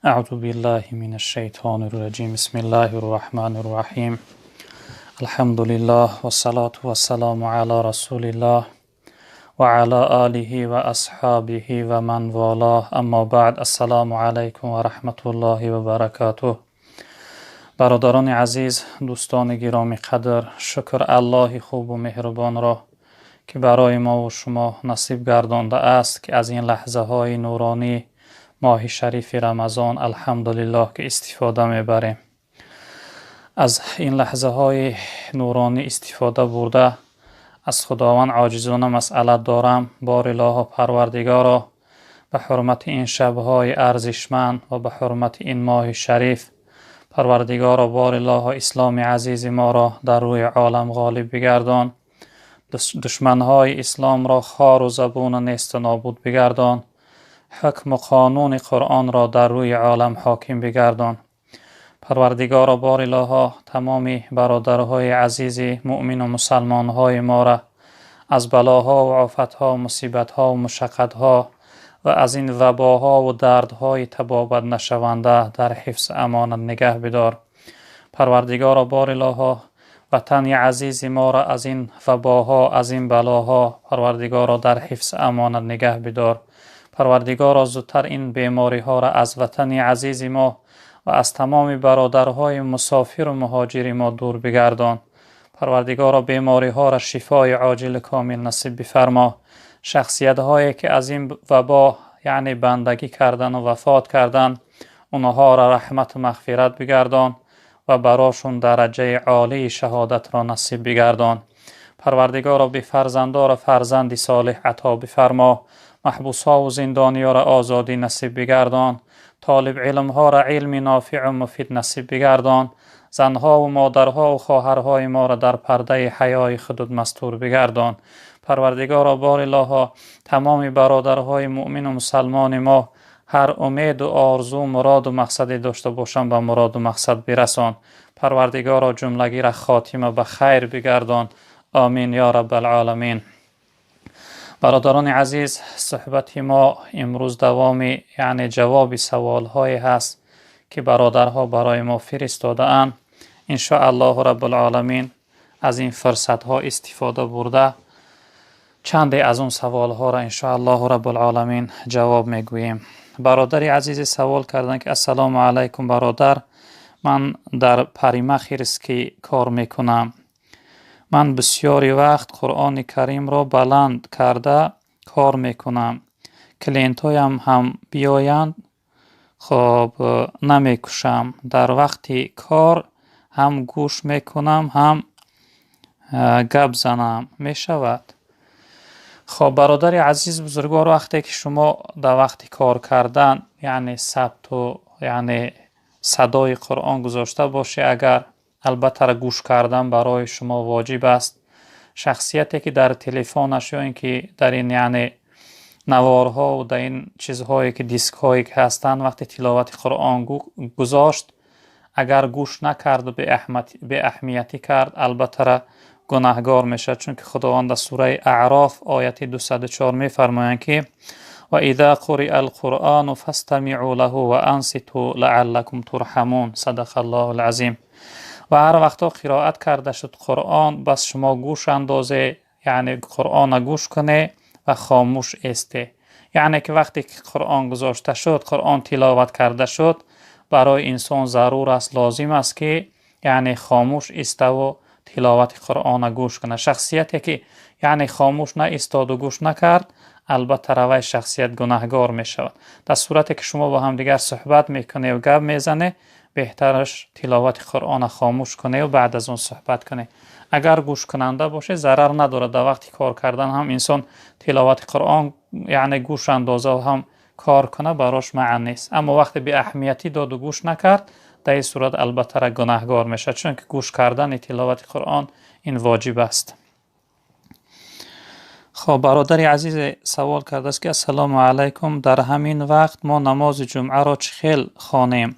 اعوذ بالله من الشیطان الرجیم. بسم الله الرحمن الرحیم. الحمد لله و الصلاة و السلام علی رسول الله و علی آله و اصحابه و من والاه. اما بعد، السلام علیکم و رحمت الله و برکاته. برادران عزیز، دوستان گرامی قدر، شکر الله خوب و مهربان را که برای ما و شما نصیب گردانده است که از این لحظه های نورانی ماه شریف رمضان الحمدلله که استفاده میبریم. از این لحظه های نورانی استفاده برده از خداوند عاجزانه مسئلت دارم. بار الله پروردگارا، به حرمت این شبهای ارزشمند و به حرمت این ماه شریف، پروردگارا بار الله اسلام عزیز ما را در روی عالم غالب بگردان، دشمنهای اسلام را خار و زبون و نیست و نابود بگردان، حکم و قانون قرآن را در روی عالم حاکم بگردان. پروردگار بار الله تمامی برادرهای عزیز مؤمن و مسلمانهای ما را از بلاها و آفتها و مصیبتها و مشقتها و از این وباها و دردهای تبابت نشونده در حفظ امانت نگه بدار. پروردگار بار الله وطن عزیز ما را از این وباها، از این بلاها پروردگار در حفظ امانت نگه بدار. پروردگار زودتر این بیماری ها را از وطن عزیز ما و از تمام برادرهای مسافر و مهاجر ما دور بگردان. پروردگار بیماری ها را شفای عاجل کامل نصیب بفرما. شخصیت هایی که از این وبا یعنی بندگی کردن و وفات کردن، اونها را رحمت و مغفرت بگردان و براشون درجه عالی شهادت را نصیب بگردان. پروردگار به فرزندان فرزند صالح عطا بفرما. محبوس ها و زندانی ها را آزادی نصیب بگردان. طالب علم ها را علم نافع و مفید نصیب بگردان. زنها و مادرها و خواهرهای ما را در پرده حیای خودت مستور بگردان. پروردگار بار الله تمام برادرهای مؤمن و مسلمان ما هر امید و آرزو مراد و مقصدی داشته باشند به مراد و مقصد برسان. پروردگار جملگی را خاتمه به خیر بگردان. آمین یا رب العالمین. برادران عزیز، صحبت ما امروز دوامی یعنی جواب سوال های هست که برادرها برای ما فرستاده اند. ان شاء الله رب العالمین از این فرصت ها استفاده برده چند از اون سوال ها را ان شاء الله رب العالمین جواب میگوییم. برادر عزیز سوال کردن که السلام علیکم برادر، من در پریمه خیرسکی کار میکنم. من بسیاری وقت قرآن کریم را بلند کرده کار میکنم. کلینت هایم هم بیایند خب نمیکشم. در وقتی کار هم گوش میکنم هم گپ زنم میشود. خب برادر عزیز بزرگوار، وقتی که شما در وقتی کار کردن یعنی ثبت و یعنی صدای قرآن گذاشته باشه، اگر البته گوش کردن برای شما واجب است. شخصیتی که در تلفنش یا اینکه در این یعنی نوارها و در این چیزهایی که دیسک هایی که هستند وقتی تلاوت قرآن گذاشت، اگر گوش نکرد و به اهمیتی کرد البته گناهگار میشه، چون که خداوند در سوره اعراف آیت 204 میفرمایند که و اذا قرئ القرآن فاستمعوا له و انصتوا لعلكم ترحمون. صدق الله العظیم. و هر وقتا قرائت کرده شد قرآن، بس شما گوش اندازه یعنی قرآن گوش کنه و خاموش استه. یعنی که وقتی که قرآن گذاشته شد، قرآن تلاوت کرده شد، برای انسان ضرور است، لازم است که یعنی خاموش استه و تلاوت قرآن گوش کنه. شخصیتی که یعنی خاموش نه استاد و گوش نکرد البته روی شخصیت گناهگار می شود. در صورتی که شما با هم دیگر صحبت میکنه و گپ میزنه، بهترش تلاوت قرآن خاموش کنه و بعد از اون صحبت کنه. اگر گوش کننده باشه ضرر نداره. در وقتی کار کردن هم انسان تلاوت قرآن یعنی گوش اندازه و هم کار کنه براش معنی نیست. اما وقتی به اهمیتی داد و گوش نکرد، در این صورت البته گناهگار میشه، چون که گوش کردن تلاوت قرآن این واجب است. خب برادر عزیز سوال کرده است که السلام علیکم، در همین وقت ما نماز جمعه را چه خیل خوانیم؟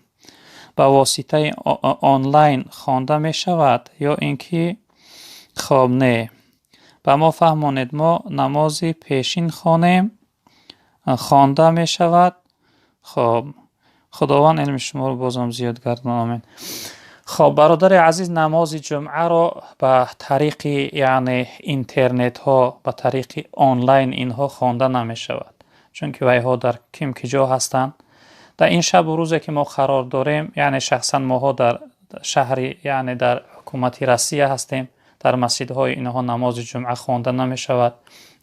به واسطه آنلاین خوانده می شود یا اینکه خب نه؟ به ما فهمانید. ما نماز پیشین خوانده می شود. خب خداوند علم شما رو بازم زیاد گردن. آمین. خب برادر عزیز، نماز جمعه را به طریق یعنی اینترنت ها، به طریق آنلاین اینها خوانده نمی شود، چون که ویها در کم جا هستند. در این شب و روزی که ما قرار داریم، یعنی شخصا ما در شهر یعنی در حکومتی روسیه هستیم، در مسجدهای اینها نماز جمعه خوانده نمی شود.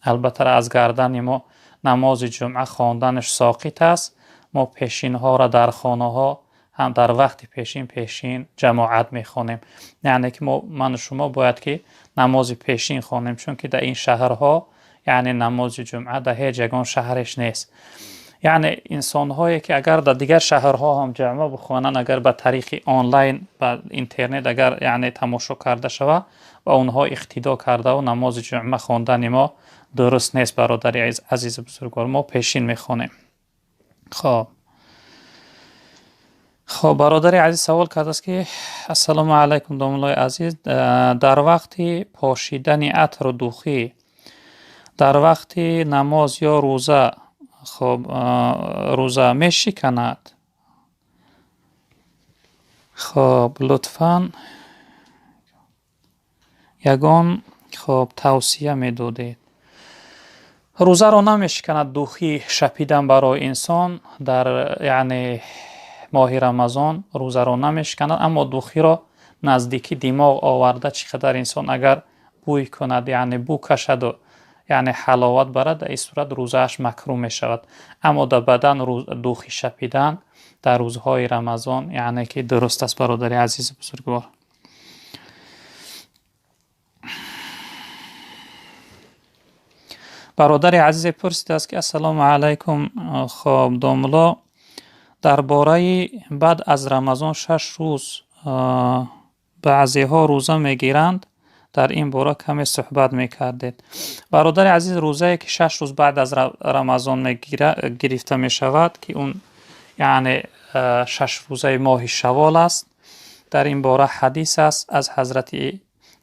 البته از گردن ما نماز جمعه خواندنش ساقط است. ما پیشین ها را در خانه ها هم در وقت پیشین جماعت میخوانیم. یعنی که من و شما باید که نماز پیشین خوانیم، چون که در این شهرها یعنی نماز جمعه در هیچ یگان شهرش نیست. یعنی انسان هایی که اگر در دیگر شهرها هم جمعه بخوانند، اگر به طریق آنلاین و اینترنت اگر یعنی تماشا کرده شود و اونها اقتدا کرده و نماز جمعه خواندن ما درست نیست. برادر عزیز بزرگوار، ما پیشین میخوانیم. خب برادر عزیز سوال کرده است که السلام علیکم دوملای عزیز، در وقت پاشیدن عطر و دوخی در وقت نماز یا روزه خب روزه میشکند؟ خب لطفاً یگان خب توصیه میدادید. روزه را نمیشکند دوخی شپیدن برای انسان در یعنی ماه رمضان روزه را نمیشکند، اما دوخی را نزدیکی دماغ آورده چقدر انسان اگر بوی کند یعنی بو کشد و یعنی حلاوت برد، در این صورت روزهش مکروه می شود. اما در بدن دوخی شپیدن در روزهای رمضان یعنی که درست است. برادر عزیز بزرگوار، برادر عزیز پرسید است که السلام علیکم، خب دوملا درباره بعد از رمضان 6 روز بعضی ها روزه میگیرند، در این باره کمی صحبت میکردید. برادر عزیز، روزه که 6 روز بعد از رمضان گرفته می شود که اون یعنی 6 روزه ماه شوال است، در این باره حدیث است از حضرت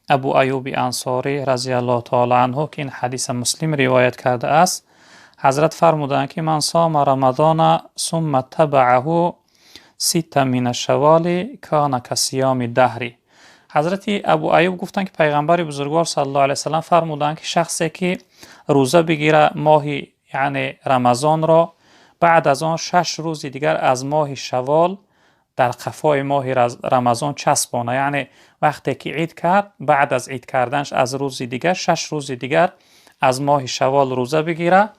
ابو ایوب انصاری رضی الله تعالی عنه که این حدیث مسلم روایت کرده است. حضرت فرمودند که من صام رمضان ثم تبعه 6 من شوال کان کصیام دهری. حضرت ابو ایوب گفتند که پیغمبر بزرگوار صلی الله علیه و سلم فرمودند که شخصی که روزه بگیره ماه یعنی رمضان را، بعد از آن 6 روز دیگر از ماه شوال در قفای ماه رمضان چسبانه، یعنی وقتی که عید کرد بعد از عید کردنش از روز دیگر 6 روز دیگر از ماه شوال روزه بگیره،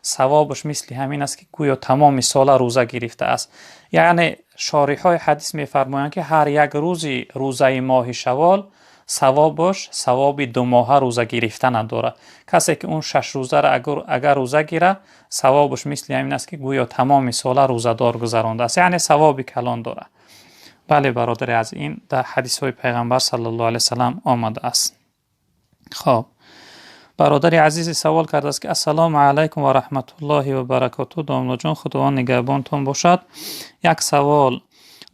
ثوابش مثل همین است که گویا تمام سال روزه گرفته است. یعنی شارحای حدیث می‌فرمایند که هر یک روزی روزه ماه شوال ثوابش ثواب 2 ماه روزه گرفتن داره. کسی که اون 6 روزه را اگر روزه گیره ثوابش مثل همین است که گویا تمام سال روزه دار گذرانده است، یعنی ثواب کلان داره. بله برادر، از این در حدیث های پیغمبر صلی الله علیه و سلم آمده است. خب برادر عزیز سوال کرده است که السلام علیکم و رحمت الله و برکاته. دوملا جان خداوند نگهبانتان باشد. یک سوال،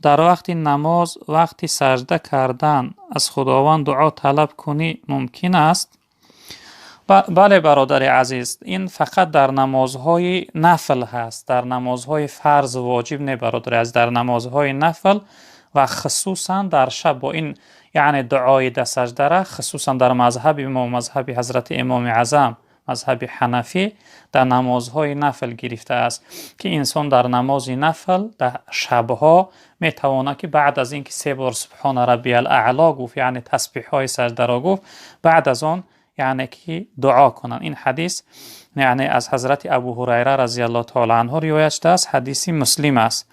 در وقت نماز وقتی سجده کردن از خداوند دعا طلب کنی ممکن است؟ بله برادر عزیز، این فقط در نمازهای نفل هست، در نمازهای فرض واجب نه برادر عزیز. در نمازهای نفل و خصوصا در شب با این یعنی دعای در سجده را خصوصا در مذهب ما، مذهب حضرت امام اعظم مذهب حنفی، در نمازهای نفل گرفته است که انسان در نماز نفل در شبها میتواند که بعد از اینکه 3 بار سبحان ربی الاعلا گفت یعنی تسبیح های سجده را گفت، بعد از آن یعنی که دعا کنند. این حدیث یعنی از حضرت ابو هریره رضی الله تعالی عنه روایت شده است، حدیث مسلم است.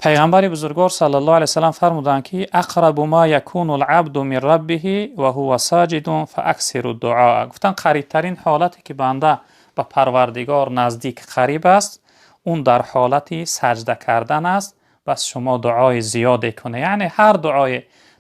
پیغمبر بزرگوار صلی الله علیه و سلم فرمودند که اقرب ما یکون العبد من ربه و هو ساجد فاکثر الدعاء. گفتن قریب ترین حالتی که بنده به پروردگار نزدیک قریب است اون در حالتی سجده کردن است، بس شما دعای زیاد کنه. یعنی هر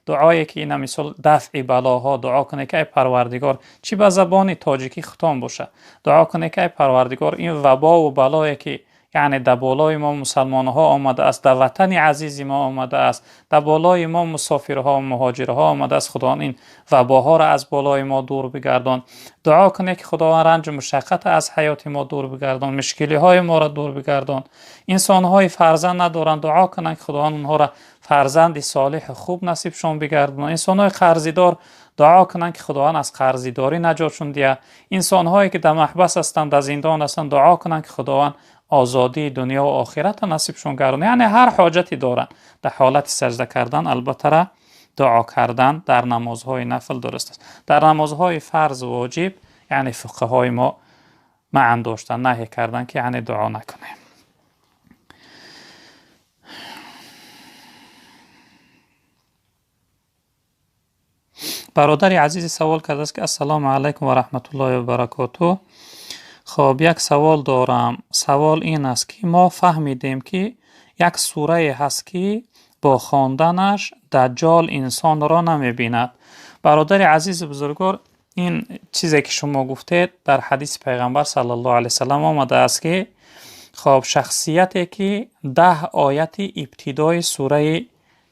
دعایی که این مثال دفع بلاها دعا کنه که ای پروردگار، چی به زبان تاجیکی ختم باشه، دعا کنه که ای پروردگار این وبا و بلایی که یعنی در بالای ما مسلمان ها آمده است، در وطن عزیز ما آمده است، در بالای ما مسافرها و مهاجرها آمده است. خداوند این وباها را از بالای ما دور بگردان. دعا کنید که خداوند رنج و مشقت از حیات ما دور بگردان، مشکلی های ما را دور بگردان. انسان های فرزند ندارند، دعا کنند که خداوند اونها را فرزند صالح خوب نصیبشون بگردان. انسان های قرضیدار دعا کنند که خداوند از قرضیداری نجاتشون دیه. انسان هایی که در محبس هستند، در زندان هستند، دعا کنند که خداوند آزادی دنیا و آخرت نصیبشون گردونه. یعنی هر حاجتی دارن در حالت سجده کردن البته دعا کردن در نمازهای نفل درست است. در نمازهای فرض و واجب یعنی فقهای ما معن داشتن نهی کردن که یعنی دعا نکنیم. برادر عزیز سوال کرده است که السلام علیکم و رحمت الله و برکاته. خب یک سوال دارم. سوال این است که ما فهمیدیم که یک سوره هست که با خواندنش دجال انسان را نمیبیند. برادر عزیز بزرگوار، این چیزی که شما گفتید در حدیث پیغمبر صلی الله علیه وسلم آمده است که خب شخصیتی که 10 آیت ابتدای سوره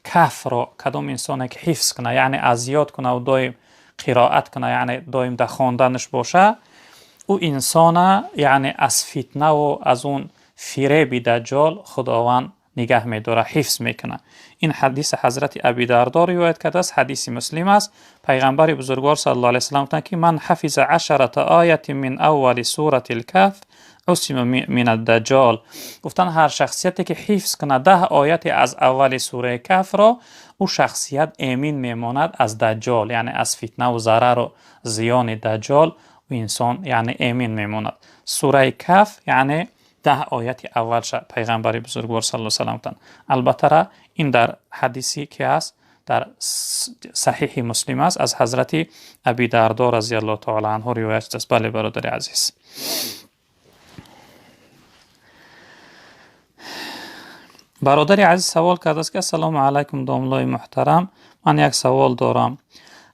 کهف را کدام انسانی که حفظ کنه، یعنی از یاد کنه و دایم قرائت کنه، یعنی دایم در خواندنش باشه، او انسان یعنی از فتنه و از اون فریب دجال خداوند نگه می‌داره، حفظ میکنه. این حدیث حضرت ابی دردار روایت کرده است، حدیث مسلم است. پیغمبر بزرگوار صلی الله علیه و سلم گفتند که من حفظ 10 آیه من اول سوره الکهف عصم من الدجال. گفتن هر شخصیتی که حفظ کنه 10 آیت از اول سوره کهف را، او شخصیت امین میماند از دجال، یعنی از فتنه و ضرر و زیان دجال و انسان یعنی امین میماند. سوره کهف یعنی 10 آیت اول پیغمبر بزرگوار صلی الله علیه و سلم. البته این در حدیثی که است در صحیح مسلم است از حضرت ابی دردار رضی الله تعالی عنه روایت است. بله برادر عزیز. برادر عزیز سوال کرده است که السلام علیکم داملای محترم، من یک سوال دارم.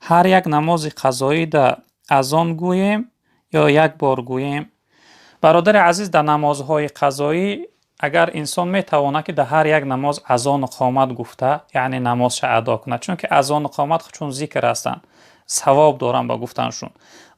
هر یک نماز قضایی در اذان گوییم یا یک بار گوییم؟ برادر عزیز، در نمازهای قضایی اگر انسان میتواند که در هر یک نماز اذان و قامت گفته یعنی نمازش ادا کنه، چون که اذان و قامت چون ذکر هستند ثواب دارن با گفتنشون،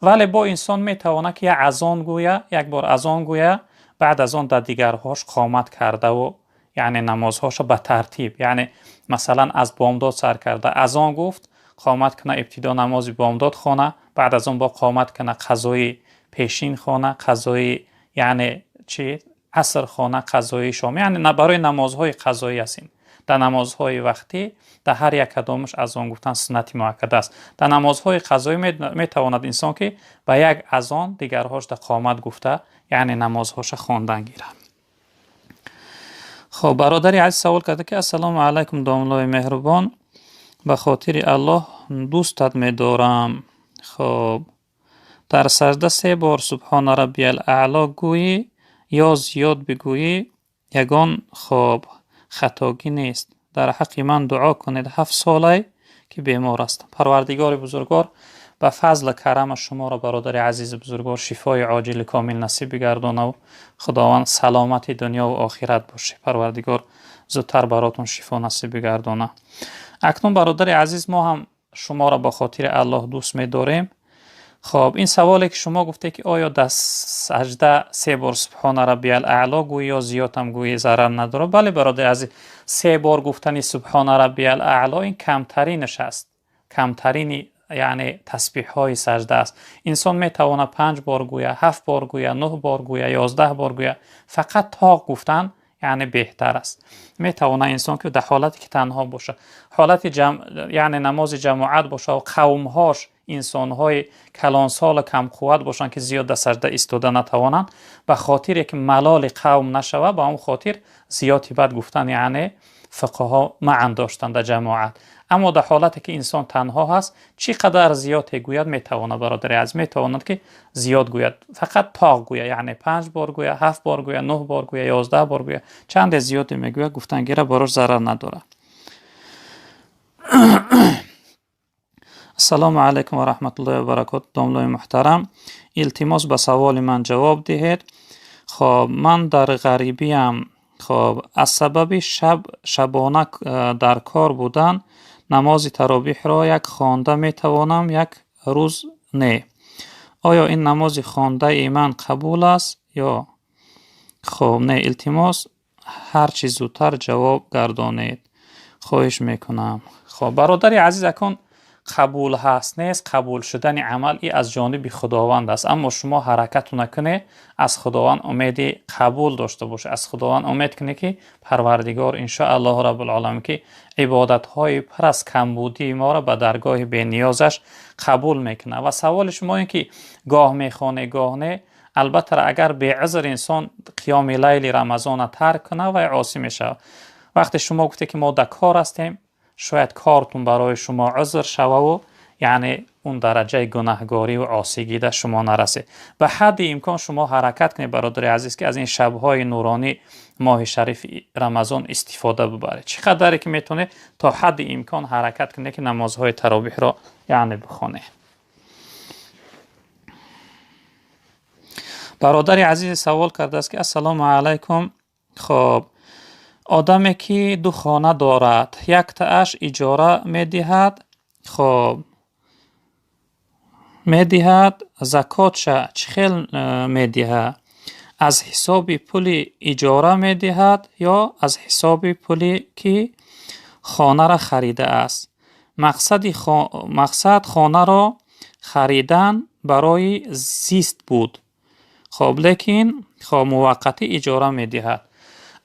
ولی با انسان میتواند که یک اذان گویه، یک بار اذان گویه، بعد از آن در دیگرهاش قامت کرده و یعنی نمازهاش به ترتیب، یعنی مثلا از بامداد سر کرده اذان گفت، قامت کنه ابتدا نماز بامداد خونه، بعد از اون با قامت کنه قضای پیشین خونه، قضای یعنی چی عصر خونه، قضای شام، یعنی برای نمازهای قضایی هستیم. در نمازهای وقتی در هر یک کدامش اذان گفتن سنت مؤکد است. در نمازهای قضایی میتواند انسان که با یک اذان دیگرهاش در قامت گفته یعنی نمازهاش خواندن گیره. خب برادری عزیز سوال کرده که السلام علیکم داملای مهربان، به خاطر الله دوستت می‌دارم. خب در سجده 3 بار سبحان ربی الاعلی گویی یا زیاد بگویی یگان خب خطاگی نیست. در حق من دعا کنید، 7 ساله که بیمار است. پروردگار بزرگوار به فضل کرم شما را برادر عزیز بزرگوار شفای عاجل کامل نصیب بگردانه و خداوند سلامت دنیا و آخرت باشه. پروردگار زودتر براتون شفا نصیب بگردانه. اکنون برادر عزیز ما هم شما را به خاطر الله دوست می‌داریم. خب این سوالی که شما گفته که آیا در سجده 3 بار سبحان ربی الاعلی گویی یا زیاد هم گویی ضرر نداره؟ بله برادر عزیز، 3 بار گفتن سبحان ربی الاعلی این کمترینش است، کمترین یعنی تسبیح های سجده است. انسان میتواند 5 بار گویه، 7 بار گویه، 9 بار گویه، 11 بار گویه، فقط تاق گفتن یعنی بهتر است. میتواند انسان که در حالتی که تنها باشه، حالت یعنی نماز جماعت باشه و قومهاش انسان‌های کلانسال و کم قوت باشن که زیاد در سجده ایستاده نتوانند، به خاطر که ملال قوم نشوه با اون خاطر زیادی بد گفتن یعنی فقها معن داشتن در جماعت. اما در حالتی که انسان تنها هست چقدر زیاد گوید میتواند برادر عزیز، میتواند که زیاد گوید، فقط تاق گوید، یعنی 5 بار گوید، 7 بار گوید، 9 بار گوید، 11 بار گوید، چند زیاد میگوید گفتن گیره براش ضرر نداره. السلام علیکم و رحمت الله و برکاته داملای محترم، التماس به سوال من جواب دهید. خب من در غریبیم. خب از سبب شبانه در کار بودن نماز تراویح را یک خوانده می توانم، یک روز نه. آیا این نماز خوانده من قبول است یا؟ خب نه، التماس هر چیز زودتر جواب گردانید، خواهش میکنم. خب برادری عزیز، اکن قبول هست نیست، قبول شدن عمل ای از جانب خداوند است، اما شما حرکت نکنه از خداوند امید قبول داشته باشه، از خداوند امید کنه که پروردگار ان شاء الله رب العالمین که عبادت های پر از کمبودی ما را به درگاه بی نیازش قبول میکنه. و سوال شما این که گاه میخونه گاه نه، البته اگر به عذر انسان قیام لیل رمضان ترک کنه و عاصی میشه. وقتی شما گفته که ما در کار هستیم، شاید کارتون برای شما عذر شوه و یعنی اون درجه گناهگاری و عاصیگی در شما نرسه. به حد امکان شما حرکت کنید برادر عزیز که از این شبهای نورانی ماه شریف رمضان استفاده ببرید. چقدر که میتونه تا حد امکان حرکت کنید که نمازهای تراویح را یعنی بخونه. برادر عزیز سوال کرده است که السلام علیکم. خب آدمی که دو خانه دارد، یک تاش اجاره میدهد، خب میدهد، زکاتش چخیل میدهد؟ از حساب پول اجاره میدهد یا از حساب پولی که خانه را خریده است؟ مقصد خانه را خریدن برای زیست بود، خب لیکن خب موقتی اجاره میدهد.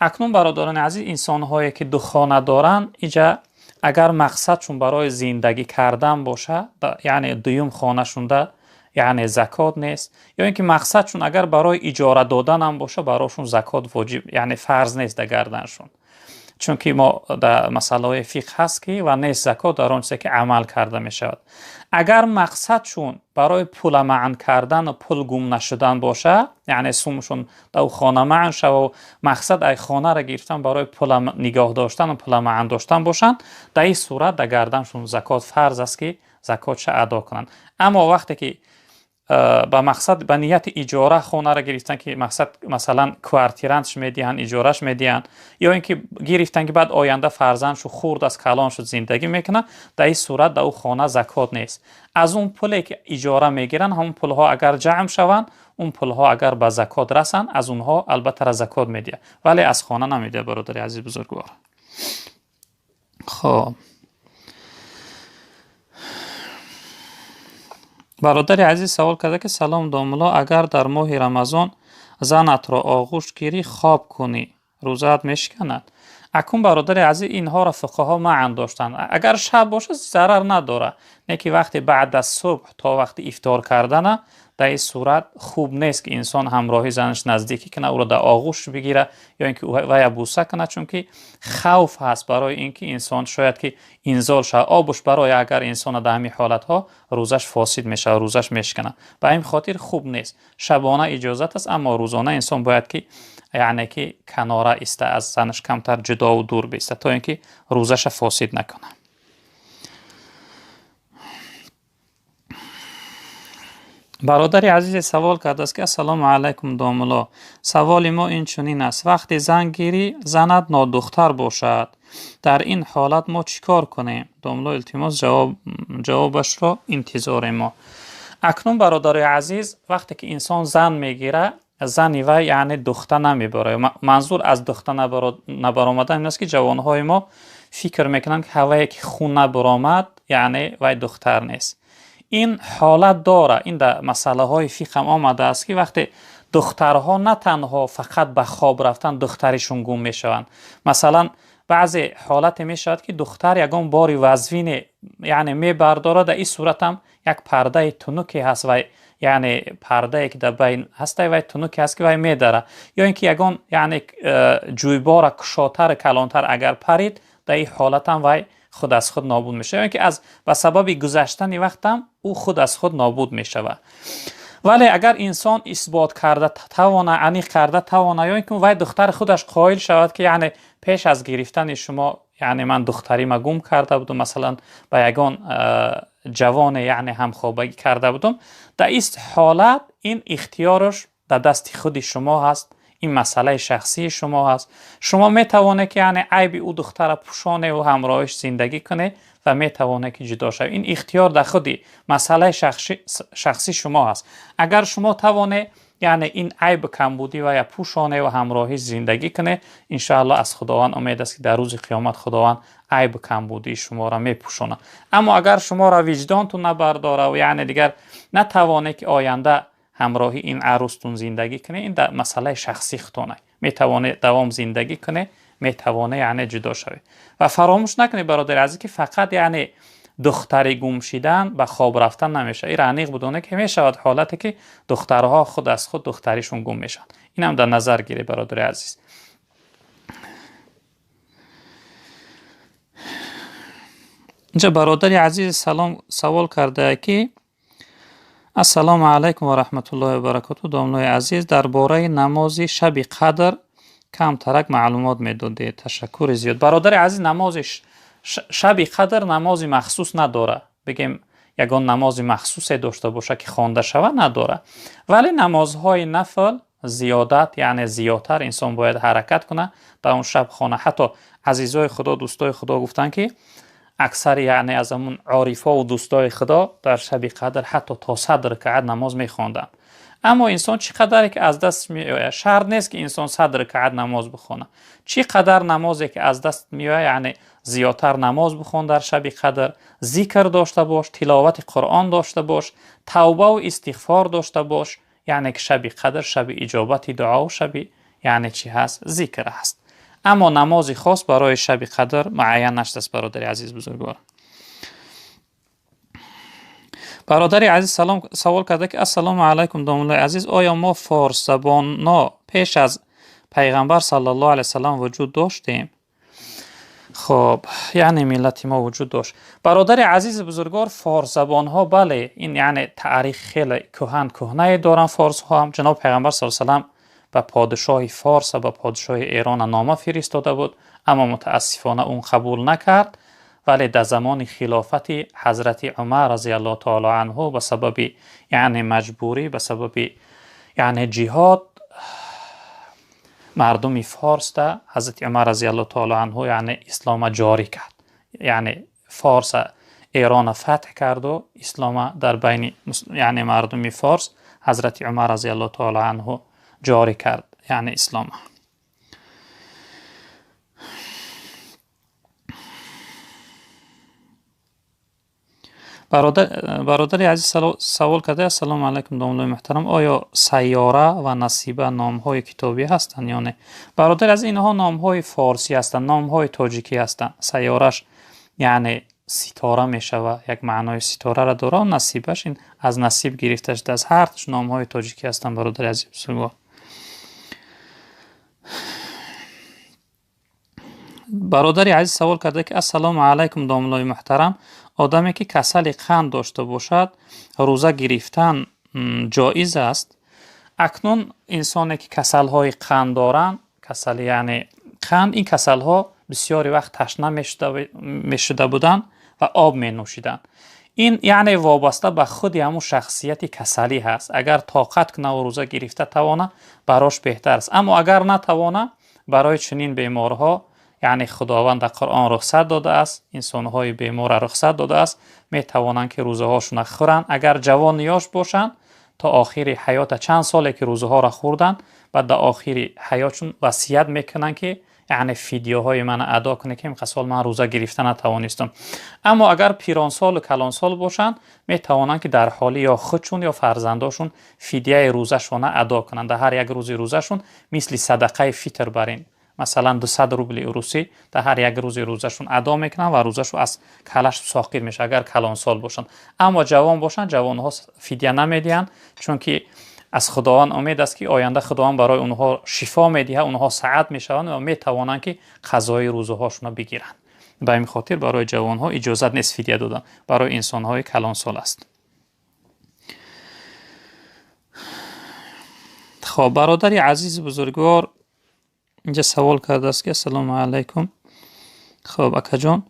اکنون برادران عزیز، انسان هایی که دو خانه دارن، اینجا اگر مقصدشون برای زندگی کردن باشه، یعنی دویم خانه شونده یعنی زکات نیست، یا اینکه مقصدشون اگر برای اجاره دادن هم باشه، براشون زکات واجب یعنی فرض نیست در گردنشون. چون که ما در مسائل فقه هست که و نیست زکات در آن چیزی که عمل کرده می شود. اگر مقصدشون برای پول معن کردن و پول گم نشدن باشه، یعنی سومشون در خانه معن شود و مقصد ای خانه را گرفتن برای پول نگاه داشتن و پول معن داشتن باشن، در این صورت در گردنشون زکات فرض است که زکاتش ادا کنن. اما وقتی که با مقصد به نیت اجاره خانه را گرفتن که مقصد مثلا کوارتیرانش میدهن، اجارهش میدهن، یا اینکه گرفتن که بعد آینده فرزندشو خورد از کلان شد زندگی میکنه، در این صورت در اون خانه زکات نیست. از اون پولی که اجاره میگیرن، همون پول ها اگر جمع شوند، اون پول ها اگر به زکات رسن، از اونها البته زکات میده، ولی از خانه نمیده برادر عزیز بزرگوار. خب برادر عزیز سوال کرده که سلام داملا، اگر در ماه رمضان زنت را آغوش گیری خواب کنی روزت میشکند؟ اکنون برادر عزیز اینها را فقها معن داشتن. اگر شب باشه ضرر نداره، نه که وقتی بعد از صبح تا وقتی افطار کردن، در این صورت خوب نیست که انسان همراهی زنش نزدیکی کنه، او را در آغوش بگیره یا اینکه وی بوسه کنه، چون که خوف هست برای اینکه انسان شاید که انزال شه آبش، برای اگر انسان در همین حالت ها روزش فاسد میشه، روزش میشکنه. به این خاطر خوب نیست. شبانه اجازت است، اما روزانه انسان باید که یعنی که کناره است، از زنش کمتر جدا و دور بیسته تا اینکه روزش فاسد نکنه. برادر عزیز سوال کرده است که السلام علیکم داملا، سوال ما این چنین است: وقتی زن گیری زنت نادختر باشد، در این حالت ما چیکار کنیم؟ داملا التماس جوابش را انتظار ما. اکنون برادر عزیز، وقتی که انسان زن میگیره، زن و یعنی دختر نمیبره. منظور از دختر نبرآمدن این است که جوانهای ما فکر میکنن که هوایی که خون نبرآمد یعنی وی دختر نیست. این حالت داره. این در مسئله های فقه هم آمده است که وقتی دخترها نه تنها فقط به خواب رفتن دخترشون گم میشوند، مثلا بعضی حالت میشود که دختر یگان باری وزوین یعنی میبرداره، در این صورت هم یک پرده تنوکی هست و یعنی پرده که در بین هسته و تنوکی هست که وی میداره، یا اینکه یگان یعنی جویبار کشاتر کلانتر اگر پرید، در این حالت هم وی خود از خود نابود میشه، یا اینکه از به سبب گذشتن وقت هم او خود از خود نابود میشود. ولی اگر انسان اثبات کرده توانه، عنیق کرده توانه، یا اینکه وی دختر خودش قائل شود که یعنی پیش از گرفتن شما یعنی من دختری ما گم کرده بودم، مثلا با یگان جوان یعنی همخوابگی کرده بودم، در این حالت این اختیارش در دست خود شما هست، این مسئله شخصی شما هست. شما میتوانه که یعنی عیب او دختر پوشانه و همراهش زندگی کنه و میتوانه که جدا شوه. این اختیار در خودی مسئله شخصی شما هست. اگر شما توانه یعنی این عیب کمبودی و یا پوشانه و همراهی زندگی کنه، انشاءالله از خداوند امید است که در روز قیامت خداوند عیب کمبودی شما را میپوشونه. اما اگر شما را وجدانتون نبرداره و یعنی دیگر نتوانه که آینده همراهی این عروستون زندگی کنه، این در مسئله شخصی خودتونه. میتوانه دوام زندگی کنه، میتوانه یعنی جدا شوه. و فراموش نکنید برادر عزیز که فقط یعنی دختری گم شدن به خواب رفتن نمیشه. این رانیق بدونه که میشود حالتی که دخترها خود از خود دختریشون گم میشن. این هم در نظر گیره برادر عزیز. اینجا برادر عزیز سوال کرده که السلام علیکم و رحمت الله و برکاته. دامنای عزیز، درباره نماز شب قدر کم ترک معلومات میدادید. تشکر زیاد. برادر عزیز، نماز شب قدر نماز مخصوص نداره. بگیم یگان نماز مخصوص داشته باشه که خوانده شوه نداره. ولی نمازهای نفل زیادت یعنی زیادتر انسان باید حرکت کنه در اون شب خانه. حتی عزیزای خدا، دوستای خدا گفتن که اکثر یعنی از همون عارفا و دوستای خدا در شب قدر حتی تا 100 رکعت نماز میخواندن. اما انسان چقدر که از دست میآید، شرط نیست که انسان 100 رکعت نماز بخونه. چقدر نمازی که از دست میآید یعنی زیادتر نماز بخون در شب قدر، ذکر داشته باش، تلاوت قرآن داشته باش، توبه و استغفار داشته باش. یعنی که شب قدر شب اجابت دعا و شب یعنی چی هست؟ ذکر هست. اما نماز خاص برای شب قدر معین نشده است برادر عزیز بزرگوار. برادر عزیز سوال کرده که السلام علیکم دامنای عزیز، آیا ما فارس زبان‌ها پیش از پیغمبر صلی الله علیه وسلم وجود داشتیم؟ خب یعنی ملت ما وجود داشت. برادر عزیز بزرگوار، فارس زبان‌ها بله، این یعنی تاریخ خیلی کهنه دارن. فارس ها هم جناب پیغمبر صلی الله علیه وسلم به پادشاه فارس و به پادشاه ایران نامه فرستاده بود، اما متاسفانه اون قبول نکرد. ولی در زمان خلافت حضرت عمر رضی الله تعالی عنه به سبب یعنی مجبوری، به سبب یعنی جهاد، مردم فارس ده حضرت عمر رضی الله تعالی عنه یعنی اسلام جاری کرد. یعنی فارس ایران فتح کرد و اسلام در بین یعنی مردم فارس حضرت عمر رضی الله تعالی عنه جاری کرد، یعنی اسلام. برادر عزیز سوال کرده السلام علیکم دامنای محترم، آیا سیاره و نصیبه نام های کتابی هستند یا نه؟ برادر از اینها نام های فارسی هستند، نام های تاجیکی هستند. سیارش یعنی ستاره می شود، یک معنای ستاره را داره. نصیبش این از نصیب گرفته شده. از هر نام های تاجیکی هستند برادر عزیز بزرگوار. برادر عزیز سوال کرده که السلام علیکم دامنای محترم، آدمی که کسل قند داشته باشد روزه گرفتن جایز است؟ اکنون انسانی که کسل های قند دارند، کسل یعنی قند، این کسل ها بسیاری وقت تشنه میشده بودن و آب می نوشیدن. این یعنی وابسته به خود همون شخصیت کسلی هست. اگر طاقت کنه و روزه گرفته توانه براش بهتر است. اما اگر نتوانه، برای چنین بیمارها یعنی خداوند در قرآن رخصت داده است، انسان‌های بیمار رخصت داده است، می توانند که روزه هاشون خورن. اگر جوان نیاش باشن تا آخر حیات، چند ساله که روزه ها را خوردن، بعد در آخر حیاتشون وصیت میکنن که یعنی فدیه های من ادا کنه که این سال من روزه گرفتن نتوانستم. اما اگر پیران سال و کلان سال باشن، می توانند که در حالی یا خودشون یا فرزنداشون فدیه روزه شون ادا کنند. در هر یک روز روزه شون مثل صدقه فطر برین، مثلا 200 روبل روسی در هر یک روز روزشون ادا میکنن و روزشو از کلش ساقط میشه اگر کلان سال باشن. اما جوان باشن، جوان ها فدیه نمیدین، چون که از خداوند امید است که آینده خداوند برای اونها شفا میده، اونها سعادت میشوند و میتوانند که قضای روزه هاشون بگیرن. به این خاطر برای جوان ها اجازه نیست فدیه دادن، برای انسان های کلان سال است. خب برادر عزیز بزرگوار اینجا سوال کرده است که السلام علیکم. خب اکا جان،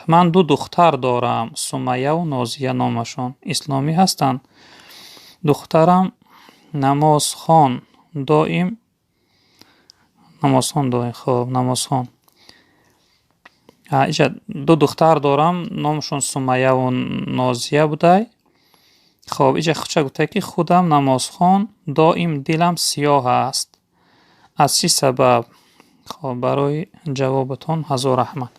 من 2 دختر دارم، سمیه و نازیه نامشان، اسلامی هستند. دخترم نماز خوان دائم خب نماز خوان. اینجا دو دختر دارم، نامشون سمیه و نازیه بوده. خب اینجا چه گفته که خودم نماز خوان دائم دلم سیاه است، از چی سبب؟ خب برای جوابتون هزار رحمت.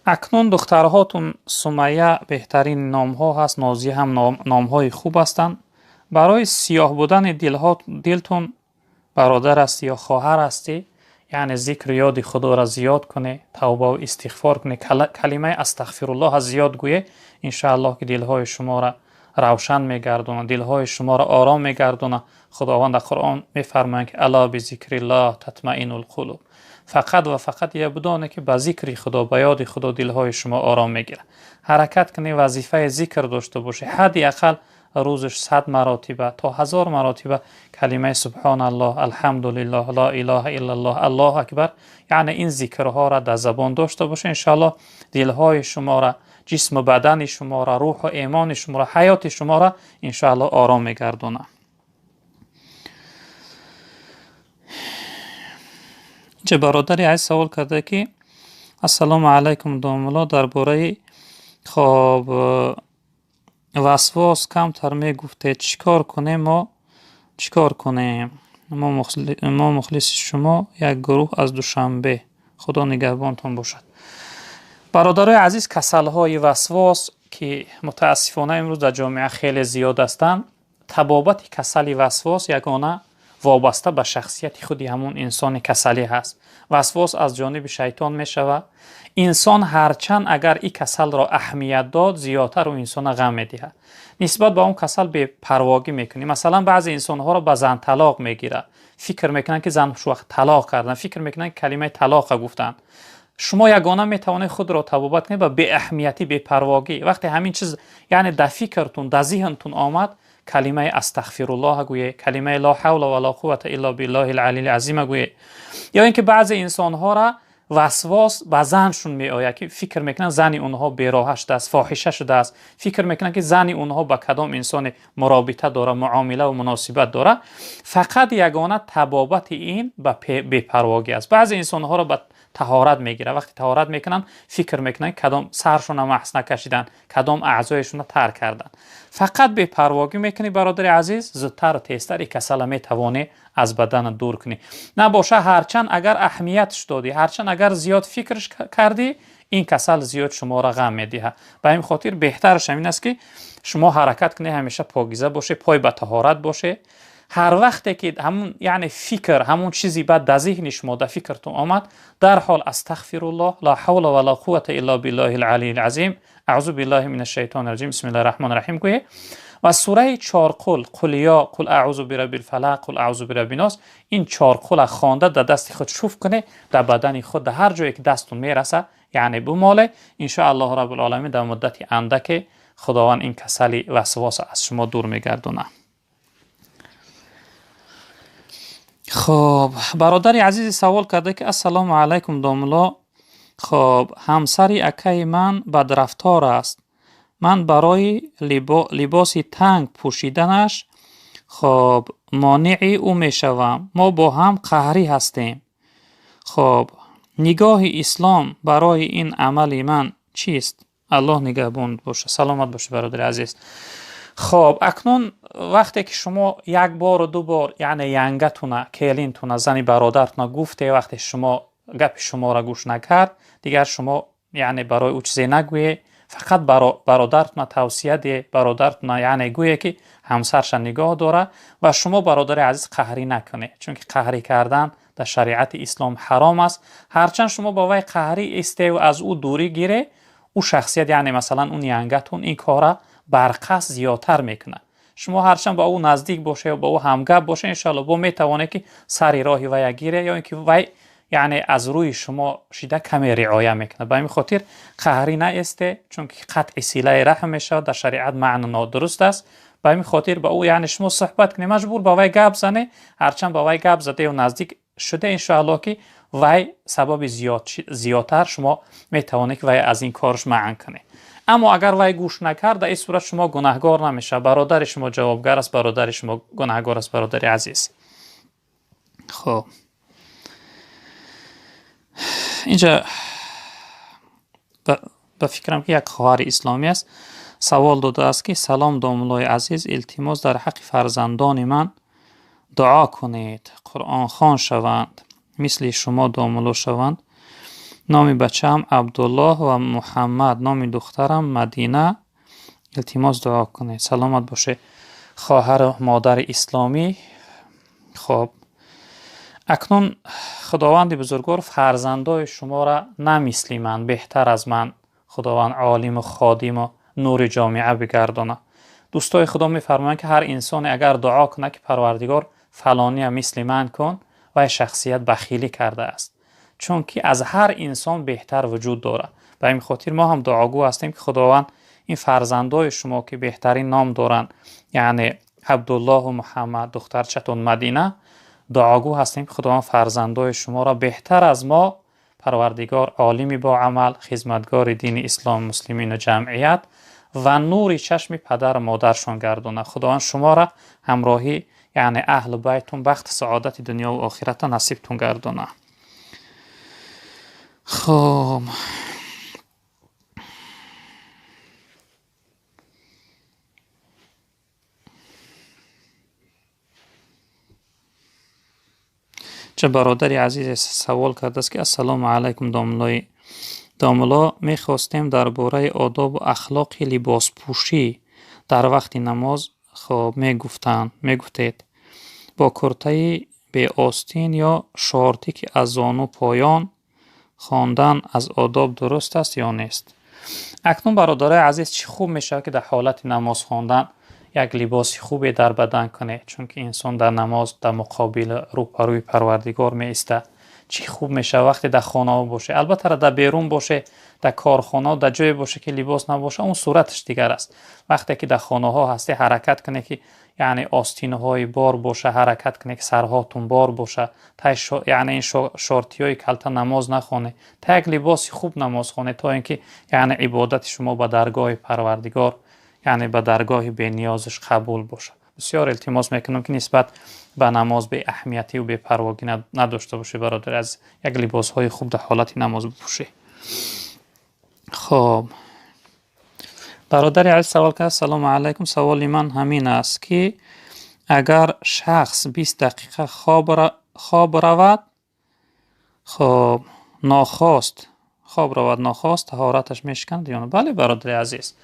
اکنون دخترهاتون سمیه بهترین نام ها هست، نازیه هم نام های خوب هستند. برای سیاه بودن دلتون برادر است یا خواهر هستی، یعنی ذکر یاد خدا را زیاد کنه، توبه و استغفار کنه، کلمه استغفرالله زیاد گویه، انشاءالله که دلهای شما را روشن میگردونه، دلهای شما را آرام میگردونه. خداوند در قرآن میفرماید که الا بذکر الله تطمئن القلوب، فقط و فقط یه بدانه که با ذکر خدا، با یاد خدا دلهای شما آرام میگیره. حرکت کنی، وظیفه ذکر داشته باشه، حدی اقل روزش 100 مراتبه تا 1000 مراتبه کلمه سبحان الله، الحمدلله، لا اله الا الله، الله اکبر، یعنی این ذکرها را در زبان داشته باشه. انشاءالله دلهای شما را، جسم و بدن شما را، روح و ایمان شما را، حیات شما را انشاءالله آرام میگردونه. چه برادری عزیز سوال کرده که السلام علیکم دوملا، درباره خب وسواس کمتر میگفته، چیکار کنیم؟ ما مخلص شما، یک گروه از دوشنبه. خدا نگهبانتون باشد. برادرای عزیز، کسل‌های وسواس که متاسفانه امروز در جامعه خیلی زیاد هستند، تبابت کسل وسواس یگانه وابسته به شخصیت خودی همون انسان کسلی هست. وسواس از جانب شیطان می شود. انسان هرچند اگر این کسل را اهمیت داد، زیادتر و انسان غم می دهد. نسبت به اون کسل به پرواگی میکنی. مثلا بعضی انسان ها را به زن طلاق میگیره، فکر میکنن که زنش وقت طلاق کردن، فکر میکنن که کلمه طلاق گفتن. شما یگانه میتوانید خود را تبابت کنید به اهمیتی، به پرواگی. وقتی همین چیز یعنی در فکرتون، در ذهنتون آمد، کلمه استغفرالله گویه، کلمه لا حول ولا قوة الا بالله العلی العظیم گویه. یا اینکه بعضی انسان ها را وسواس به زنشون می آید که فکر میکنن زن اونها بیراهه شده است، فاحشه شده است، فکر میکنن که زن اونها با کدام انسان مرابطه داره، معامله و مناسبت داره. فقط یگانه تبابت این به بی‌پرواگی است. بعضی انسان ها را به طهارت میگیره، وقتی طهارت میکنن فکر میکنن کدام سرشون محس نکشیدن، کدام اعضایشون ترک کردن. فقط بی‌پرواگی میکنی برادر عزیز، زودتر و تیزتر این کسل میتوانی از بدن دور کنی. نباشه هرچند اگر اهمیتش دادی، هرچند اگر زیاد فکرش کردی، این کسل زیاد شما را غم میده. به این خاطر بهترش همین است که شما حرکت کنی، همیشه پاکیزه باشه، پای به طهارت باشه. هر وقتی که همون یعنی فکر، همون چیزی بعد در ذهن شما، در فکرتون آمد، در حال استغفر الله، لا حول ولا قوة الا بالله العلی العظیم، اعوذ بالله من الشیطان الرجیم، بسم الله الرحمن الرحیم گویه. و سوره 4 قل یا قل اعوذ برب الفلق، قل اعوذ برب الناس، این 4 قل خوانده در دست خود شوف کنه، در بدن خود، در هر جایی که دستون میرسه یعنی بماله. ان شاء الله رب العالمین در مدت اندک خداوند این کسل وسواس از شما دور میگردونه. خب برادری عزیزی سوال کرده که السلام علیکم دوملا، خب همسری اکای من بدرفتار است، من برای لباس تنگ پوشیدنش خب مانع او می شوم، ما با هم قهری هستیم. خب نگاه اسلام برای این عمل من چیست؟ الله نگهبان باشه. سلامت باشه برادر عزیز. خب اکنون وقتی که شما یک بار و دو بار یعنی ینگتونه، کلینتونه، زنی برادرتونه گفته، وقتی شما گپ شما را گوش نکرد، دیگر شما یعنی برای او چیزی نگویه، فقط برادرتونه توصیه ده، برادرتونه یعنی گویه که همسرش نگاه داره و شما برادر عزیز قهری نکنه، چون که قهری کردن در شریعت اسلام حرام است. هرچند شما با وی قهری استه و از او دوری گیره، او شخصیت یعنی مثلا اون ینگتون این کارا برقصد زیادتر میکنه. شما هرچند با او نزدیک باشه و با او همگپ باشه، انشالله با میتوانه که سری راهی وی گیره، یا اینکه وی یعنی از روی شما شیده کمی رعایت میکنه. به همین خاطر قهری نیسته، چون که قطع صله رحم میشه، در شریعت معنی نادرست است. به همین خاطر با او یعنی شما صحبت کنی، مجبور با وی گپ زنه، هرچند با وی گپ زده و نزدیک شده، انشاءالله که وای سبب زیادتر شما میتوانید که وای از این کارش منع کنه. اما اگر وای گوش نکرد، در این صورت شما گناهگار نمیشه، برادر شما جوابگر است، برادر شما گناهگار است. برادر عزیز، خب اینجا به فکرم که یک خواهر اسلامی است، سوال داده است که سلام داملای عزیز، التماس در حق فرزندان من دعا کنید قرآن خوان شوند، مثل شما داملو شوند. نام بچه‌ام عبدالله و محمد، نام دخترم مدینه. التماس دعا کنید. سلامت باشه خواهر و مادر اسلامی. خب اکنون خداوند بزرگوار فرزندای شما را نه مثل من، بهتر از من خداوند عالم و خادم و نور جامعه بگردانه. دوستای خدا میفرمایند که هر انسان اگر دعا کنه که پروردگار فلانی مثل من کن، و شخصیت بخیلی کرده است، چون که از هر انسان بهتر وجود داره. به این خاطر ما هم دعاگو هستیم که خداوند این فرزندای شما که بهترین نام دارن، یعنی عبدالله و محمد، دخترچتون مدینه، دعاگو هستیم که خداوند فرزندای شما را بهتر از ما پروردگار عالمی با عمل، خدمتگار دین اسلام مسلمین و جمعیت و نور چشم پدر و مادرشان گردونه. خداوند شما را همراهی یعنی اهل بیتون بخت سعادت دنیا و آخرت نصیبتون گردونه. خب چه برادری عزیز سوال کرده است که السلام علیکم داملا، میخواستیم درباره آداب و اخلاق لباس پوشی در وقت نماز خب میگفتید با کرته به آستین یا شورتی که از زانو پایان خواندن از آداب درست است یا نیست؟ اکنون برادرای عزیز چی خوب میشه که در حالت نماز خواندن یک لباس خوبی در بدن کنه، چون که انسان در نماز در مقابل روبروی پروردگار میسته. چی خوب میشه وقتی در خانه باشه، البته در بیرون باشه، در کارخانه در جای باشه که لباس نباشه اون صورتش دیگر است. وقتی که در خانه ها هستی حرکت کنه که یعنی آستینه های بار باشه، حرکت کنه که سرهاتون بار باشه، یعنی این شورتی های کلتا نماز نخونه، تا یک لباس خوب نماز خونه، تا اینکه یعنی عبادت شما به درگاه پروردگار یعنی به درگاه به نیازش قبول باشه. بسیار التماس میکنم که نسبت به نماز به اهمیتی و به پرواگی نداشته باشه برادر، از یک لباس های خوب در حالت نماز بپوشه. خب برادر عزیز سوال کرد سلام علیکم، سوال من همین است که اگر شخص 20 دقیقه خواب رود، خب ناخواست طهارتش میشکند یا نه؟ بله برادر عزیز،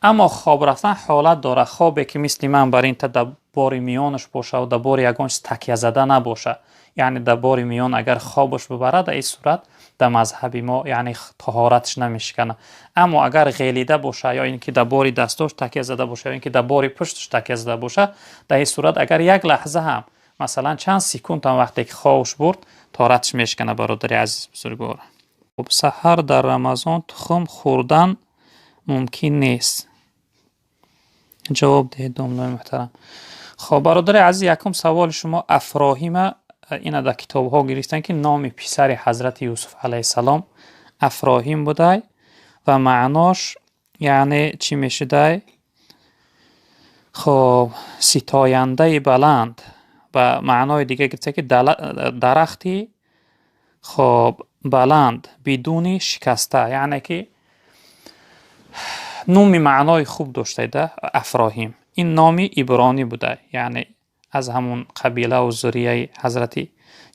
اما خواب رفتن حالت داره. خوابی که مثل من بر این در بار میانش باشه و در بار یگانش تکیه زده نباشه، یعنی در بار میان اگر خوابش ببره، در این صورت در مذهب ما یعنی طهارتش نمیشکنه. اما اگر غلیده باشه یا اینکه در بار دستاش تکیه زده باشه یا اینکه در بار پشتش تکیه زده باشه، در این صورت اگر یک لحظه هم مثلا چند سکوند هم وقتی که خوابش برد، طهارتش میشکنه برادر عزیز بزرگوار. خب سحر در رمضان تخم خوردن ممکن نیست؟ جواب دهید داملای محترم. خب برادر عزیز، یکم سوال شما افراهیم، اینا در کتاب ها گرفتن که نام پسر حضرت یوسف علیه السلام افراهیم بوده و معناش یعنی چی میشه ده؟ خب ستاینده بلند. و معنای دیگه گفته که درختی خب بلند بدون شکسته، یعنی که نومی معنای خوب داشته ده افراهیم. این نامی عبرانی بوده، یعنی از همون قبیله و ذریه حضرت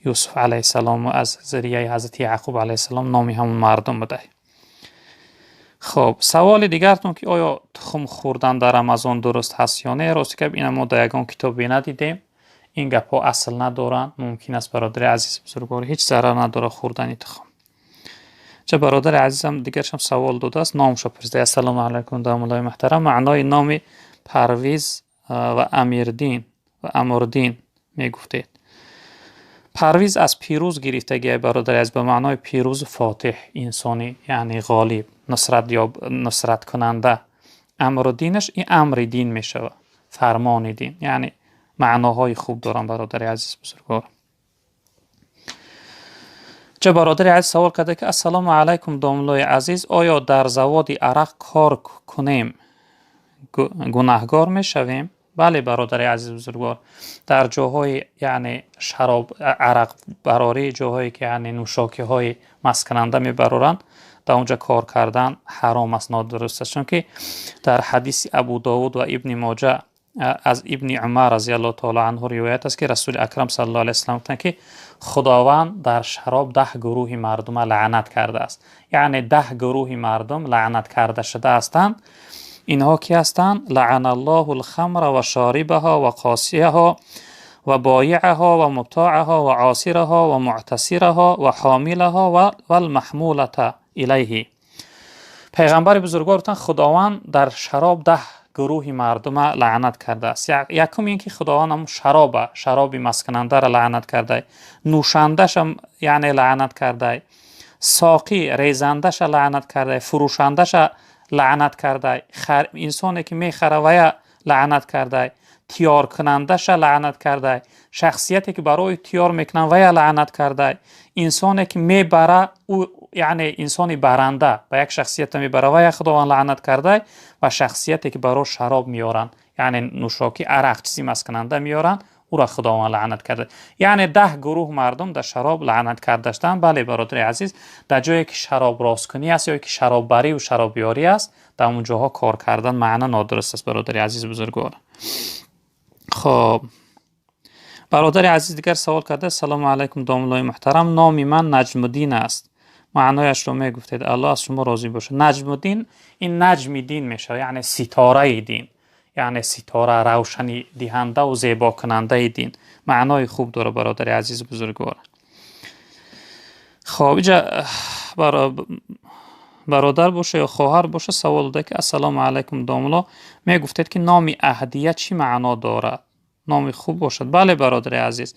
یوسف علیه السلام و از ذریه حضرت یعقوب علیه السلام نامی همون مردم بوده. خب سوال دیگرتون که آیا تخم خوردن در رمضان درست هست یا نه؟ راستی که این ما در یگان کتاب ندیدیم، این گپ ها اصل ندارن. ممکن است برادر عزیز بزرگوار هیچ ضرر نداره خوردن تخم. چه برادر عزیزم دیگرش هم سوال داده است، نامشو پرسیده. السلام علیکم داملای محترم، معنای نام پرویز و امیردین و امردین میگفتید. پرویز از پیروز گرفتگی برادر عزیز، به معنای پیروز فاتح، انسانی یعنی غالب، نصرت کننده. امردینش این امر دین میشه، فرمان دین، یعنی معناهای خوب دارن برادر عزیز بزرگوار. چه برادری عزیز سوال کرده که السلام علیکم داملوی عزیز، آیا در زواد عرق کار کنیم گناهگار میشویم؟ بله برادر عزیز بزرگوار، در جاهای یعنی شراب عرق براری، جاهایی که یعنی نوشاکی های مسکننده میبرارن، در اونجا کار کردن حرام است، نادرست است. چون که در حدیث ابو داود و ابن ماجه از ابن عمر رضی الله تعالی عنه روایت است که رسول اکرم صلی الله علیه و سلم گفتند که خداوند در شراب 10 گروه مردم لعنت کرده است. یعنی 10 گروه مردم لعنت کرده شده هستند. اینها کی هستند؟ لعن الله الخمر و شاربها و قاسیها و بایعها و مبتاعها و عاصرها و معتصرها و حاملها و المحمولة الیه. پیغمبر بزرگوار گفتند خداوند در شراب 10 گروه مردم لعنت کرده است. یکم این که خداوند هم شراب مسکننده را لعنت کرده، نوشندش هم یعنی لعنت کرده، ساقی ریزندش لعنت کرده، فروشندش لعنت کرده، انسانی که میخره و لعنت کرده، تیار کنندش لعنت کرده، شخصیتی که برای تیار میکنن و لعنت کرده، انسانی که میبره او یعنی انسانی برنده به یک شخصیت میبره و خداوند لعنت کرده، و شخصیتی که برای شراب میارن یعنی نوشاکی عرق چیزی مسکننده میارن او را خداوند لعنت کرده. یعنی 10 گروه مردم در شراب لعنت کرده شدند. بله برادر عزیز، در جایی که شراب راستکنی است یا که شراب بری و شرابیاری است، در اون جاها کار کردن معنا نادرست است برادر عزیز بزرگوار. خب برادر عزیز دیگر سوال کرده سلام علیکم داملای محترم، نام من نجم الدین است، معنایش رو میگفتید، الله از شما راضی باشه. نجم الدین این نجم دین میشه، یعنی ستاره دین، یعنی ستاره روشنی دهنده و زیبا کننده دین. معنای خوب داره برادر عزیز بزرگوار. خب اینجا برادر باشه یا خواهر باشه سوال ده که السلام علیکم داملا، میگفتید که نام اهدیه چی معنا داره؟ نام خوب باشد. بله برادر عزیز،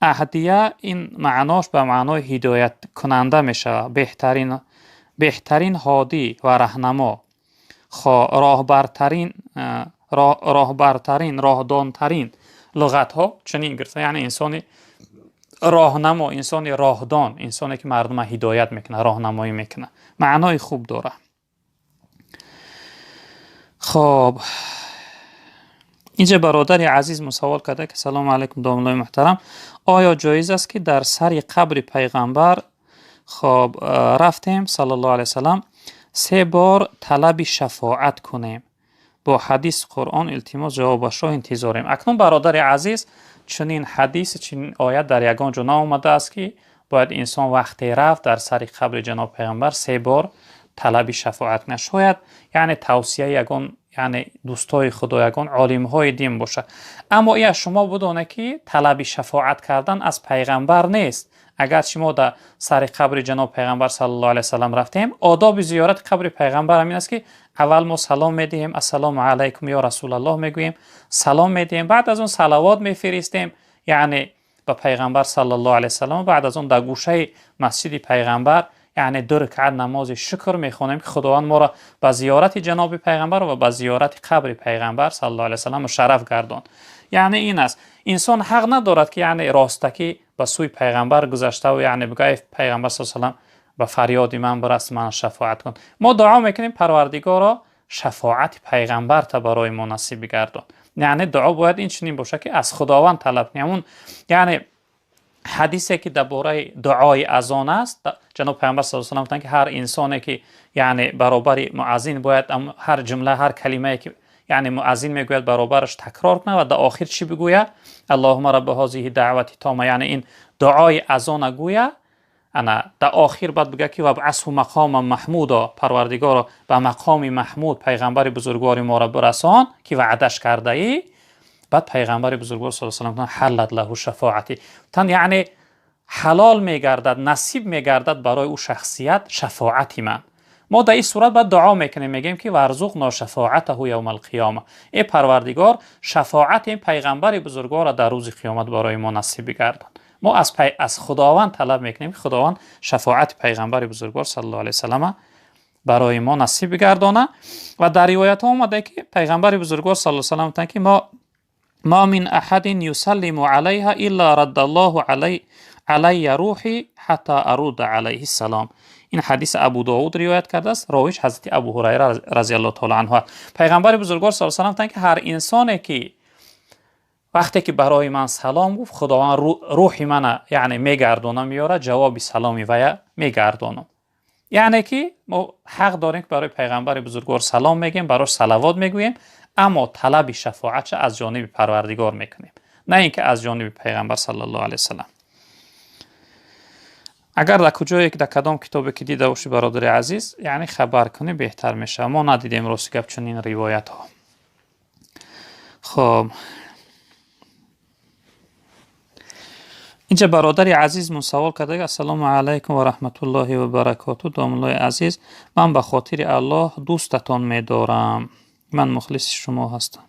اهدیه این معناش به معنای هدایت کننده میشه، بهترین هادی و راهنما، راهبرترین راهدانترین لغت ها چنین گرفته، یعنی انسانی راهنما، انسانی راهدان، انسانی که مردم هدایت میکنه، راهنمایی میکنه. معنای خوب داره. خب اینجا برادر عزیز سوال کرده که سلام علیکم داملای محترم، آیا جایز است که در سر قبر پیغمبر خب رفتیم صلی الله علیه وسلم 3 بار طلب شفاعت کنیم؟ با حدیث قرآن التماس جوابش را انتظاریم. اکنون برادر عزیز چنین حدیث چنین آیت در یگان جا آمده است که باید انسان وقتی رفت در سر قبر جناب پیغمبر 3 بار طلب شفاعت نشاید، یعنی توصیه یگان یعنی دوستای خدا یگان عالم های دین باشه. اما ای شما بدونه که طلب شفاعت کردن از پیغمبر نیست. اگر شما در سر قبر جناب پیغمبر صلی الله علیه وسلم رفتیم، آداب زیارت قبر پیغمبر همین است که اول ما سلام میدیم، السلام علیکم یا رسول الله میگوییم، سلام میدیم، بعد از اون صلوات میفرستیم یعنی به پیغمبر صلی الله علیه وسلم، بعد از اون در گوشه مسجد پیغمبر یعنی 2 رکعت نماز شکر میخونیم که خداوند ما را به زیارت جناب پیغمبر و به زیارت قبر پیغمبر صلی الله علیه وسلم شرف گردان. یعنی این است انسان حق ندارد که یعنی راستکی به سوی پیغمبر گذشته و یعنی بگه پیغمبر صلی الله علیه وسلم به فریاد من برس، من شفاعت کن. ما دعا میکنیم پروردگارا شفاعت پیغمبر تا برای ما نصیب گردان. یعنی دعا باید این چنین باشه که از خداوند طلب کنیم. یعنی حدیثی که درباره دعای اذان است، جناب پیامبر صلی الله علیه و آله که هر انسانی که یعنی برابر مؤذن باید هر جمله هر کلمه‌ای که یعنی مؤذن میگوید برابرش تکرار کنه و در آخر چی بگوید؟ اللهم رب هذه دعوت تامه، یعنی این دعای اذان گوید، انا در آخر بعد بگه که وابعثه مقام محمودا، پروردگارا به مقام محمود پیغمبر بزرگوار ما را برسان که وعدش کرده ای. بعد پیغمبر بزرگوار صلی الله علیه و آله حلت له شفاعتی، تن یعنی حلال میگردد، نصیب میگردد برای او شخصیت شفاعتی من. ما در این صورت بعد دعا میکنیم، میگیم که ورزقنا شفاعته یوم القیامه، ای پروردگار شفاعت این پیغمبر بزرگوار را در روز قیامت برای ما نصیب گردان. ما از خداوند طلب میکنیم که خداوند شفاعت پیغمبر بزرگوار صلی الله علیه و سلم برای ما نصیب گردانه. و در روایت ها اومده که پیغمبر بزرگوار صلی الله علیه و سلم که ما من احد یسلم علیها الا رد الله علی روحی حتی ارود علیه السلام. این حدیث ابو داود روایت کرده است، راویش حضرت ابو هریره رضی الله تعالی عنه. پیغمبر بزرگوار صلی الله علیه و آله که هر انسانی که وقتی که برای من سلام گفت، خداوند روحی من یعنی میگردونم میاره، جواب سلامی ویا میگردونم. یعنی که ما حق داریم که برای پیغمبر بزرگوار سلام میگیم، براش صلوات میگوییم، اما طلب شفاعت از جانب پروردگار میکنیم، نه اینکه از جانب پیغمبر صلی الله علیه و سلم. اگر در کجایی که در کدام کتابی که دیده باشی برادر عزیز، یعنی خبر کنی بهتر میشه. ما ندیدیم راست گپ چنین روایت ها. خب اینجا برادر عزیز من سوال کرده: السلام علیکم و رحمت الله و برکاته. دام الله عزیز، من به خاطر الله دوستتان می‌دارم. من مخلص شما هستم.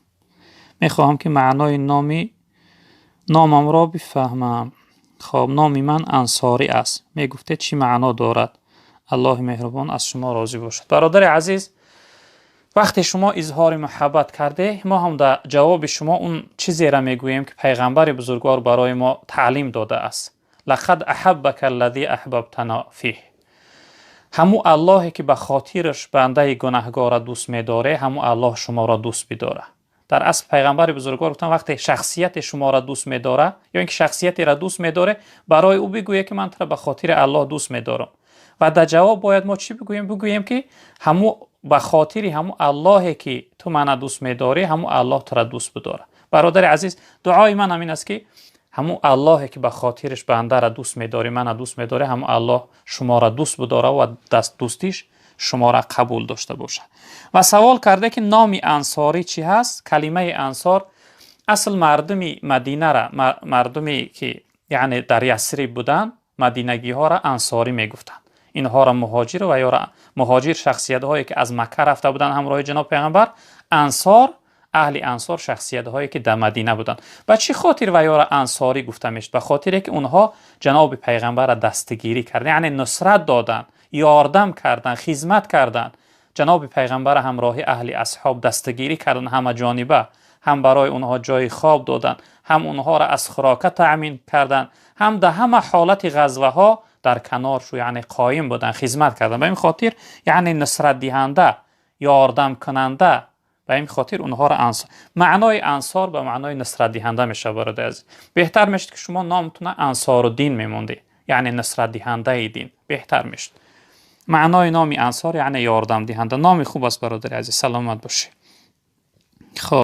میخواهم که معنای نامم را بفهمم. خب نام من انصاری است. میگفته چی معنا دارد؟ الله مهربان از شما راضی باشد. برادر عزیز، وقتی شما اظهار محبت کرده، ما هم در جواب شما اون چیزی را میگوییم که پیغمبر بزرگوار برای ما تعلیم داده است: لقد احبک الذی احببتنا فیه. همو اللهی که به خاطرش بنده گناهگار را دوست می‌داره، همو الله شما را دوست می‌داره. در اصل پیغمبر بزرگوار گفتن وقتی شخصیت شما را دوست می‌داره یا اینکه شخصیتی را دوست می‌داره، برای او بگویه که من تو را به خاطر الله دوست می‌دارم. و در جواب باید ما چی بگوییم؟ بگوییم که همو به خاطر همو اللهی که تو من دوست می‌داری، همو الله تو را دوست بداره. برادر عزیز، دعای من همین است که همو اللهی که به خاطرش بنده را دوست می‌داری، من دوست می‌داره، همو الله شما را دوست بداره و دست دوستیش شما را قبول داشته باشه. و سوال کرده که نام انصاری چی هست؟ کلمه انصار اصل مردمی مدینه را، مردمی که یعنی در یثرب بودن، مدینگی ها را انصاری میگفتند. اینها را مهاجر و یا مهاجر شخصیت هایی که از مکه رفته بودند همراه جناب پیغمبر. انصار، اهل انصار شخصیت هایی که در مدینه بودند. به چه خاطر و یا را انصاری گفته میشد؟ به خاطر که اونها جناب پیغمبر را دستگیری کردند، یعنی نصرت دادند، یاردم کردند، خدمت کردند. جناب پیغمبر همراه اهل اصحاب دستگیری کردند همه جانبه، هم برای اونها جای خواب دادند، هم اونها را از خوراک تأمین کردند، هم در همه حالت غزوه ها در کنارش یعنی قایم بودند، خدمت کردند. به این خاطر یعنی نصرت دهنده، یاردم کننده، به این خاطر اونها را انصار. معنای انصار به معنای نصرت دهنده میشه. برادر عزیز، بهتر میشه که شما نامتون انصار الدین میموندی، یعنی نصرت دهنده دین، بهتر میشه. معنای نام انصار یعنی یاردم دهنده. نام خوب است برادر عزیز، سلامت باشی. خب